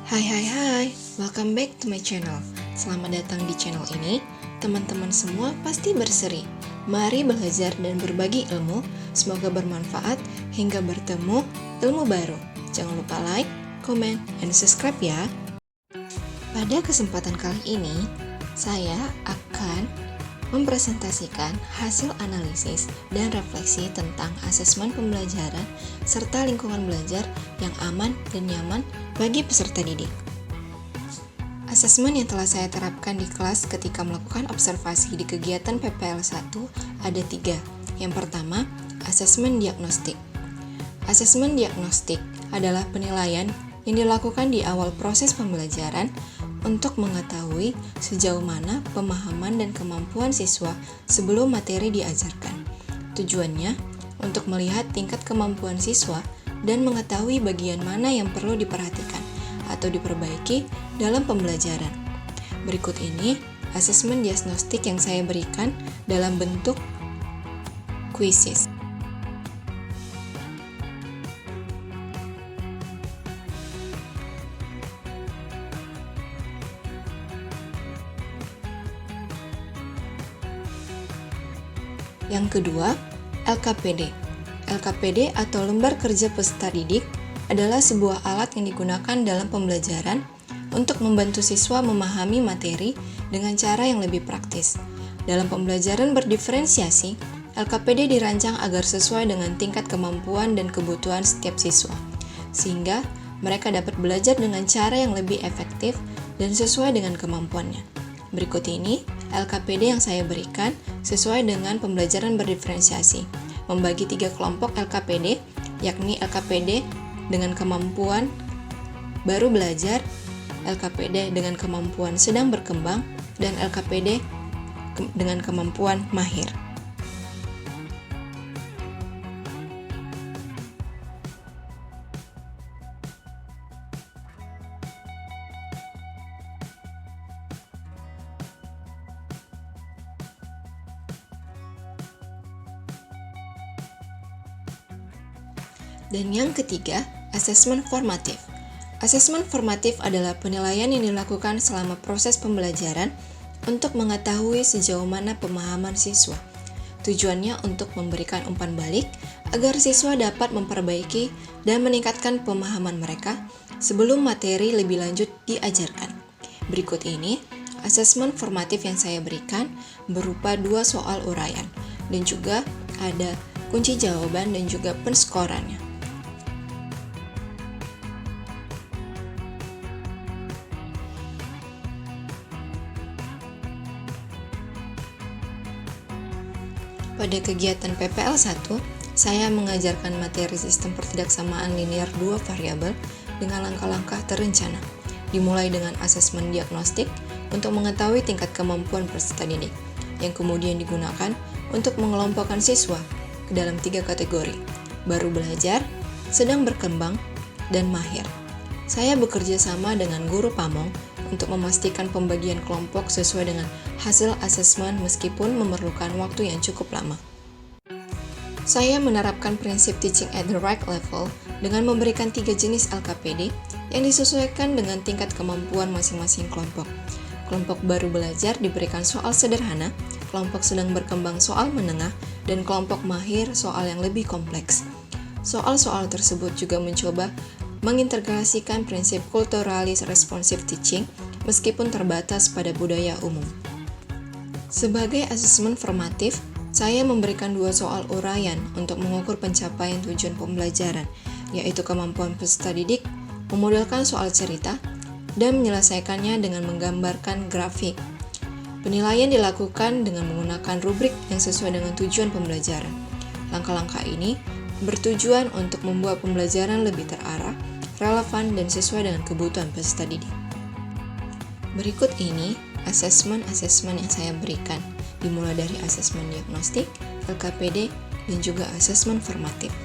Hai, welcome back to my channel. Selamat datang di channel ini. Teman-teman semua pasti berseri. Mari belajar dan berbagi ilmu. Semoga bermanfaat hingga bertemu ilmu baru. Jangan lupa like, comment, and subscribe ya. Pada kesempatan kali ini, saya akan mempresentasikan hasil analisis dan refleksi tentang asesmen pembelajaran serta lingkungan belajar yang aman dan nyaman bagi peserta didik. Asesmen yang telah saya terapkan di kelas ketika melakukan observasi di kegiatan PPL 1 ada 3. Yang pertama, asesmen diagnostik. Asesmen diagnostik adalah penilaian yang dilakukan di awal proses pembelajaran untuk mengetahui sejauh mana pemahaman dan kemampuan siswa sebelum materi diajarkan. Tujuannya untuk melihat tingkat kemampuan siswa dan mengetahui bagian mana yang perlu diperhatikan atau diperbaiki dalam pembelajaran. Berikut ini asesmen diagnostik yang saya berikan dalam bentuk quizzes. Yang kedua, LKPD. LKPD atau Lembar Kerja Peserta Didik adalah sebuah alat yang digunakan dalam pembelajaran untuk membantu siswa memahami materi dengan cara yang lebih praktis. Dalam pembelajaran berdiferensiasi, LKPD dirancang agar sesuai dengan tingkat kemampuan dan kebutuhan setiap siswa, sehingga mereka dapat belajar dengan cara yang lebih efektif dan sesuai dengan kemampuannya. Berikut ini LKPD yang saya berikan sesuai dengan pembelajaran berdiferensiasi, membagi 3 kelompok LKPD, yakni LKPD dengan kemampuan baru belajar, LKPD dengan kemampuan sedang berkembang, dan LKPD dengan kemampuan mahir. Dan yang ketiga, asesmen formatif. Asesmen formatif adalah penilaian yang dilakukan selama proses pembelajaran untuk mengetahui sejauh mana pemahaman siswa. Tujuannya untuk memberikan umpan balik agar siswa dapat memperbaiki dan meningkatkan pemahaman mereka sebelum materi lebih lanjut diajarkan. Berikut ini asesmen formatif yang saya berikan berupa 2 soal uraian dan juga ada kunci jawaban dan juga penskorannya. Pada kegiatan PPL 1, saya mengajarkan materi sistem pertidaksamaan linear 2 variabel dengan langkah-langkah terencana, dimulai dengan asesmen diagnostik untuk mengetahui tingkat kemampuan peserta didik, yang kemudian digunakan untuk mengelompokkan siswa ke dalam 3 kategori, baru belajar, sedang berkembang, dan mahir. Saya bekerja sama dengan guru Pamong untuk memastikan pembagian kelompok sesuai dengan hasil asesmen meskipun memerlukan waktu yang cukup lama. Saya menerapkan prinsip teaching at the right level dengan memberikan 3 jenis LKPD yang disesuaikan dengan tingkat kemampuan masing-masing kelompok. Kelompok baru belajar diberikan soal sederhana, kelompok sedang berkembang soal menengah, dan kelompok mahir soal yang lebih kompleks. Soal-soal tersebut juga mencoba mengintegrasikan prinsip culturally responsive teaching meskipun terbatas pada budaya umum. Sebagai asesmen formatif, saya memberikan 2 soal uraian untuk mengukur pencapaian tujuan pembelajaran, yaitu kemampuan peserta didik, memodelkan soal cerita, dan menyelesaikannya dengan menggambarkan grafik. Penilaian dilakukan dengan menggunakan rubrik yang sesuai dengan tujuan pembelajaran. Langkah-langkah ini bertujuan untuk membuat pembelajaran lebih terarah, relevan, dan sesuai dengan kebutuhan peserta didik. Berikut ini asesmen-asesmen yang saya berikan, dimulai dari asesmen diagnostik, LKPD, dan juga asesmen formatif.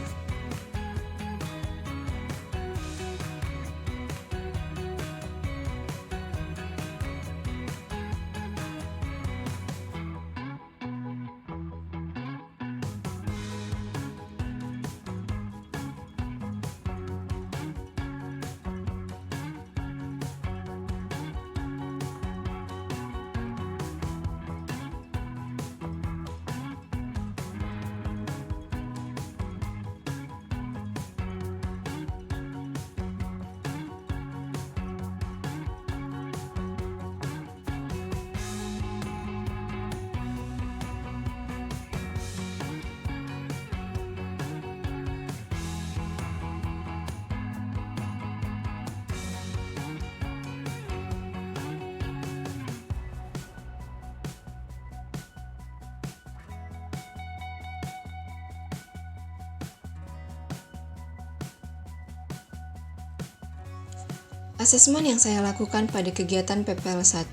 Asesmen yang saya lakukan pada kegiatan PPL 1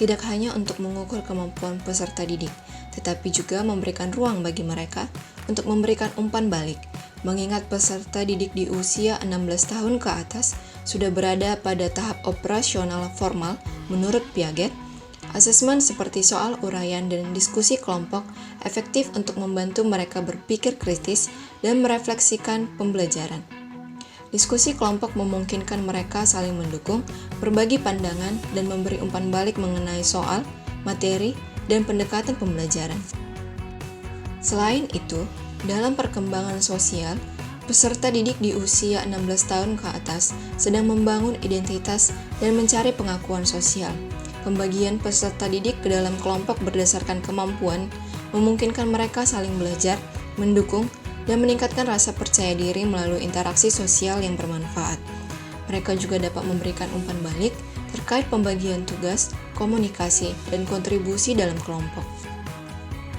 tidak hanya untuk mengukur kemampuan peserta didik, tetapi juga memberikan ruang bagi mereka untuk memberikan umpan balik. Mengingat peserta didik di usia 16 tahun ke atas sudah berada pada tahap operasional formal menurut Piaget, asesmen seperti soal uraian dan diskusi kelompok efektif untuk membantu mereka berpikir kritis dan merefleksikan pembelajaran. Diskusi kelompok memungkinkan mereka saling mendukung, berbagi pandangan, dan memberi umpan balik mengenai soal, materi, dan pendekatan pembelajaran. Selain itu, dalam perkembangan sosial, peserta didik di usia 16 tahun ke atas sedang membangun identitas dan mencari pengakuan sosial. Pembagian peserta didik ke dalam kelompok berdasarkan kemampuan memungkinkan mereka saling belajar, mendukung, dan meningkatkan rasa percaya diri melalui interaksi sosial yang bermanfaat. Mereka juga dapat memberikan umpan balik terkait pembagian tugas, komunikasi, dan kontribusi dalam kelompok.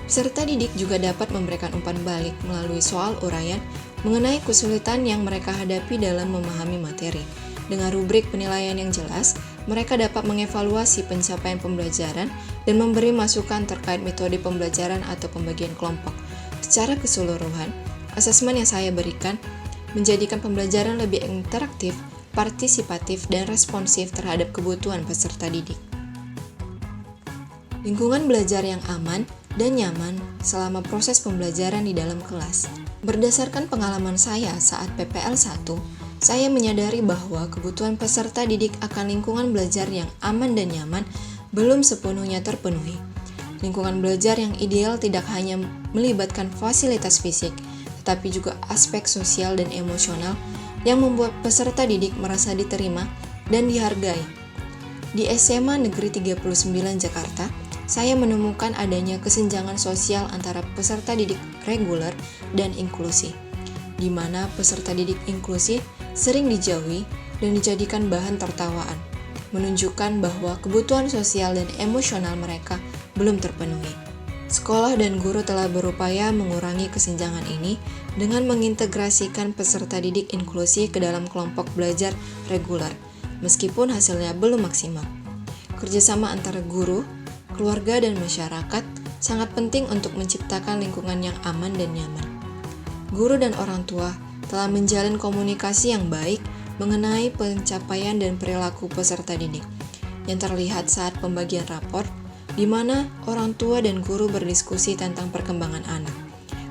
Peserta didik juga dapat memberikan umpan balik melalui soal uraian mengenai kesulitan yang mereka hadapi dalam memahami materi. Dengan rubrik penilaian yang jelas, mereka dapat mengevaluasi pencapaian pembelajaran dan memberi masukan terkait metode pembelajaran atau pembagian kelompok. Secara keseluruhan, asesmen yang saya berikan menjadikan pembelajaran lebih interaktif, partisipatif, dan responsif terhadap kebutuhan peserta didik. Lingkungan belajar yang aman dan nyaman selama proses pembelajaran di dalam kelas. Berdasarkan pengalaman saya saat PPL 1, saya menyadari bahwa kebutuhan peserta didik akan lingkungan belajar yang aman dan nyaman belum sepenuhnya terpenuhi. Lingkungan belajar yang ideal tidak hanya melibatkan fasilitas fisik, tetapi juga aspek sosial dan emosional yang membuat peserta didik merasa diterima dan dihargai. Di SMA Negeri 39 Jakarta, saya menemukan adanya kesenjangan sosial antara peserta didik reguler dan inklusi, di mana peserta didik inklusi sering dijauhi dan dijadikan bahan tertawaan, menunjukkan bahwa kebutuhan sosial dan emosional mereka belum terpenuhi. Sekolah dan guru telah berupaya mengurangi kesenjangan ini dengan mengintegrasikan peserta didik inklusi ke dalam kelompok belajar reguler, meskipun hasilnya belum maksimal. Kerjasama antara guru, keluarga, dan masyarakat sangat penting untuk menciptakan lingkungan yang aman dan nyaman. Guru dan orang tua telah menjalin komunikasi yang baik mengenai pencapaian dan perilaku peserta didik, yang terlihat saat pembagian rapor, di mana orang tua dan guru berdiskusi tentang perkembangan anak.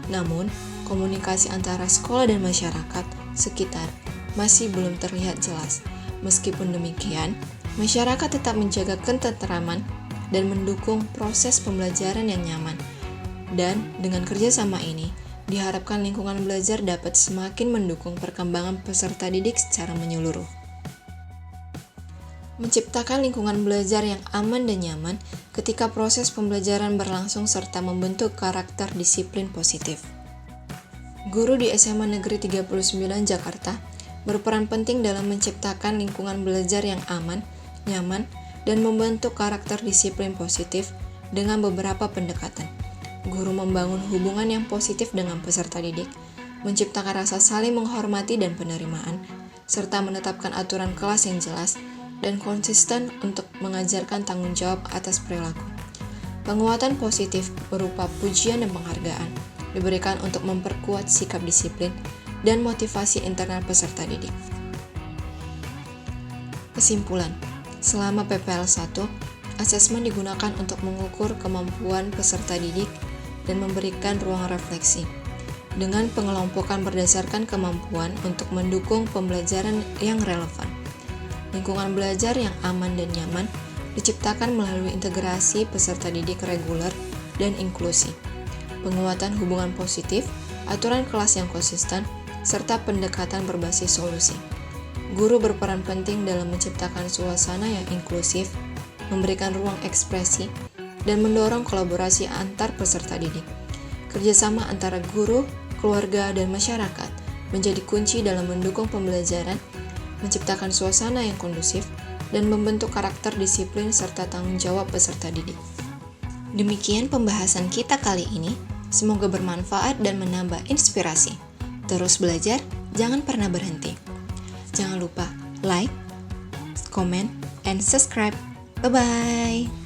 Namun, komunikasi antara sekolah dan masyarakat sekitar masih belum terlihat jelas. Meskipun demikian, masyarakat tetap menjaga ketenteraman dan mendukung proses pembelajaran yang nyaman. Dan dengan kerjasama ini, diharapkan lingkungan belajar dapat semakin mendukung perkembangan peserta didik secara menyeluruh. Menciptakan lingkungan belajar yang aman dan nyaman ketika proses pembelajaran berlangsung serta membentuk karakter disiplin positif. Guru di SMA Negeri 39 Jakarta berperan penting dalam menciptakan lingkungan belajar yang aman, nyaman, dan membentuk karakter disiplin positif dengan beberapa pendekatan. Guru membangun hubungan yang positif dengan peserta didik, menciptakan rasa saling menghormati dan penerimaan, serta menetapkan aturan kelas yang jelas dan konsisten untuk mengajarkan tanggung jawab atas perilaku. Penguatan positif berupa pujian dan penghargaan diberikan untuk memperkuat sikap disiplin dan motivasi internal peserta didik. Kesimpulan, selama PPL 1, asesmen digunakan untuk mengukur kemampuan peserta didik dan memberikan ruang refleksi. Dengan pengelompokan berdasarkan kemampuan untuk mendukung pembelajaran yang relevan. Lingkungan belajar yang aman dan nyaman diciptakan melalui integrasi peserta didik reguler dan inklusi, penguatan hubungan positif, aturan kelas yang konsisten, serta pendekatan berbasis solusi. Guru berperan penting dalam menciptakan suasana yang inklusif, memberikan ruang ekspresi, dan mendorong kolaborasi antar peserta didik. Kerjasama antara guru, keluarga, dan masyarakat menjadi kunci dalam mendukung pembelajaran, menciptakan suasana yang kondusif, dan membentuk karakter disiplin serta tanggung jawab peserta didik. Demikian pembahasan kita kali ini, semoga bermanfaat dan menambah inspirasi. Terus belajar, jangan pernah berhenti. Jangan lupa like, comment, and subscribe. Bye-bye!